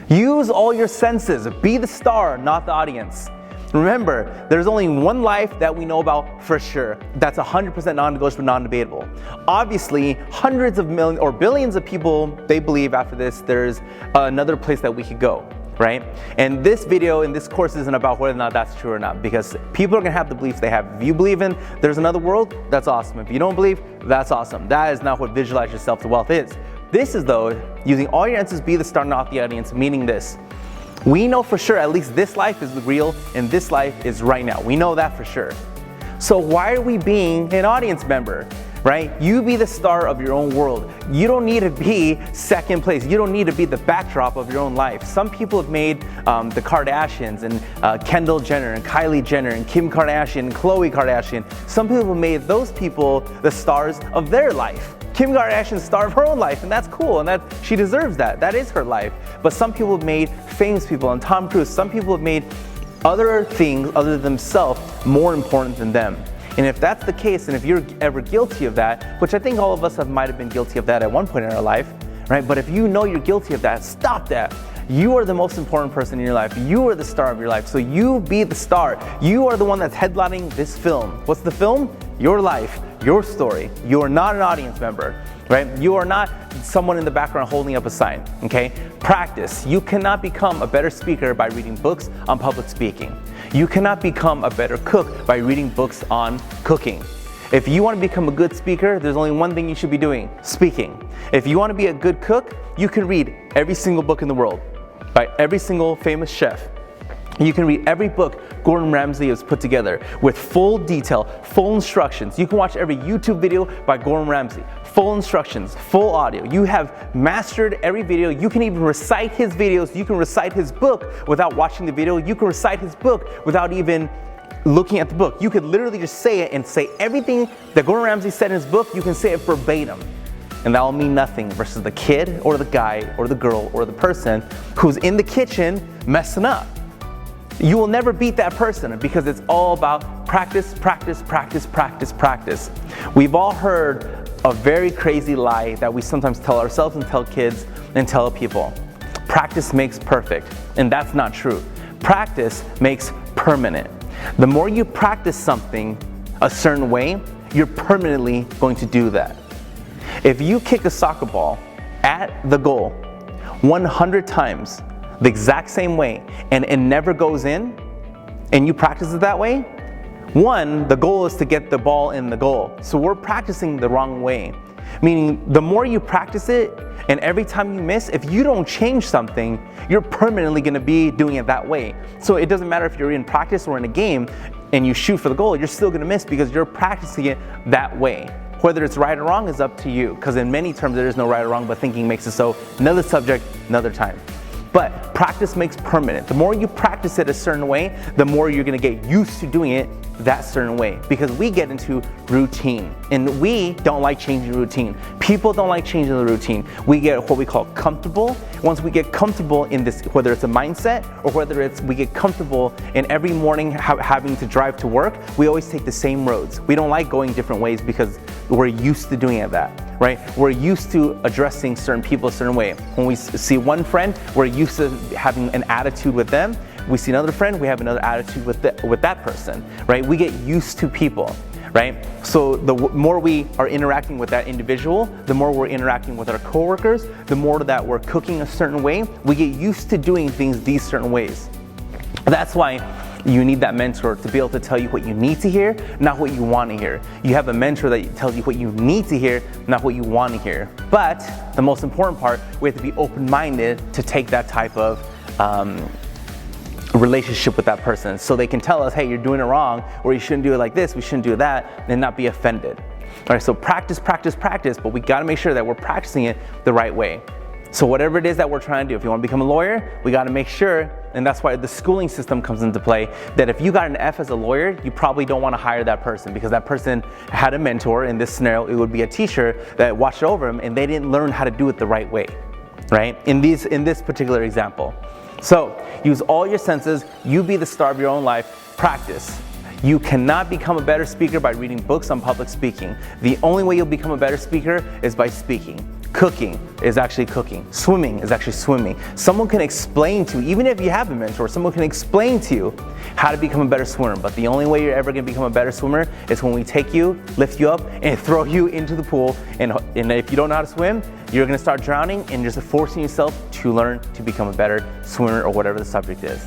Use all your senses. Be the star, not the audience. Remember, there's only one life that we know about for sure. That's 100% non-negotiable, non-debatable. Obviously, hundreds of millions or billions of people, they believe after this, there's another place that we could go, right? And this video and this course isn't about whether or not that's true or not, because people are gonna have the beliefs they have. If you believe in there's another world, that's awesome. If you don't believe, that's awesome. That is not what visualize yourself to wealth is. This is though, using all your senses, be the star, not the audience, meaning this. We know for sure, at least this life is real and this life is right now. We know that for sure. So why are we being an audience member, right? You be the star of your own world. You don't need to be second place. You don't need to be the backdrop of your own life. Some people have made the Kardashians and Kendall Jenner and Kylie Jenner and Kim Kardashian and Khloe Kardashian. Some people have made those people the stars of their life. Kim Kardashian's star of her own life, and that's cool, and she deserves that. That is her life. But some people have made famous people, and Tom Cruise, some people have made other things other than themselves more important than them. And if that's the case, and if you're ever guilty of that, which I think all of us might have been guilty of that at one point in our life, right? But if you know you're guilty of that, stop that. You are the most important person in your life. You are the star of your life. So you be the star. You are the one that's headlining this film. What's the film? Your life, your story. You are not an audience member, right? You are not someone in the background holding up a sign, okay? Practice. You cannot become a better speaker by reading books on public speaking. You cannot become a better cook by reading books on cooking. If you want to become a good speaker, there's only one thing you should be doing, speaking. If you want to be a good cook, you can read every single book in the world by every single famous chef. You can read every book Gordon Ramsay has put together with full detail, full instructions. You can watch every YouTube video by Gordon Ramsay, full instructions, full audio. You have mastered every video. You can even recite his videos. You can recite his book without watching the video. You can recite his book without even looking at the book. You could literally just say it and say everything that Gordon Ramsay said in his book. You can say it verbatim. And that will mean nothing versus the kid or the guy or the girl or the person who's in the kitchen messing up. You will never beat that person because it's all about practice, practice, practice, practice, practice. We've all heard a very crazy lie that we sometimes tell ourselves and tell kids and tell people. Practice makes perfect, and that's not true. Practice makes permanent. The more you practice something a certain way, you're permanently going to do that. If you kick a soccer ball at the goal 100 times the exact same way and it never goes in, and you practice it that way, one, the goal is to get the ball in the goal. So we're practicing the wrong way. Meaning the more you practice it and every time you miss, if you don't change something, you're permanently going to be doing it that way. So it doesn't matter if you're in practice or in a game and you shoot for the goal, you're still going to miss because you're practicing it that way. Whether it's right or wrong is up to you, because in many terms there is no right or wrong, but thinking makes it so. Another subject, another time. But practice makes permanent. The more you practice it a certain way, the more you're gonna get used to doing it that certain way, because we get into routine and we don't like changing routine. People don't like changing the routine. We get what we call comfortable. Once we get comfortable in this, whether it's a mindset or whether it's we get comfortable in every morning having to drive to work, we always take the same roads. We don't like going different ways because we're used to doing it that, right? We're used to addressing certain people a certain way. When we see one friend, we're used to having an attitude with them. We see another friend, we have another attitude with that person, right? We get used to people, right? So the more we are interacting with that individual, the more we're interacting with our coworkers, the more that we're cooking a certain way, we get used to doing things these certain ways. That's why you need that mentor to be able to tell you what you need to hear, not what you want to hear. You have a mentor that tells you what you need to hear, not what you want to hear. But the most important part, we have to be open-minded to take that type of relationship with that person, so they can tell us, hey, you're doing it wrong, or you shouldn't do it like this, we shouldn't do that, and not be offended. All right, so practice, practice, practice, but we gotta make sure that we're practicing it the right way. So whatever it is that we're trying to do, if you want to become a lawyer, we got to make sure, and that's why the schooling system comes into play, that if you got an F as a lawyer, you probably don't want to hire that person because that person had a mentor. In this scenario, it would be a teacher that watched over him and they didn't learn how to do it the right way, right? In this particular example. So use all your senses, you be the star of your own life, practice. You cannot become a better speaker by reading books on public speaking. The only way you'll become a better speaker is by speaking. Cooking is actually cooking. Swimming is actually swimming. Someone can explain to you, even if you have a mentor, someone can explain to you how to become a better swimmer. But the only way you're ever gonna become a better swimmer is when we take you, lift you up, and throw you into the pool. And if you don't know how to swim, you're gonna start drowning and just forcing yourself to learn to become a better swimmer or whatever the subject is.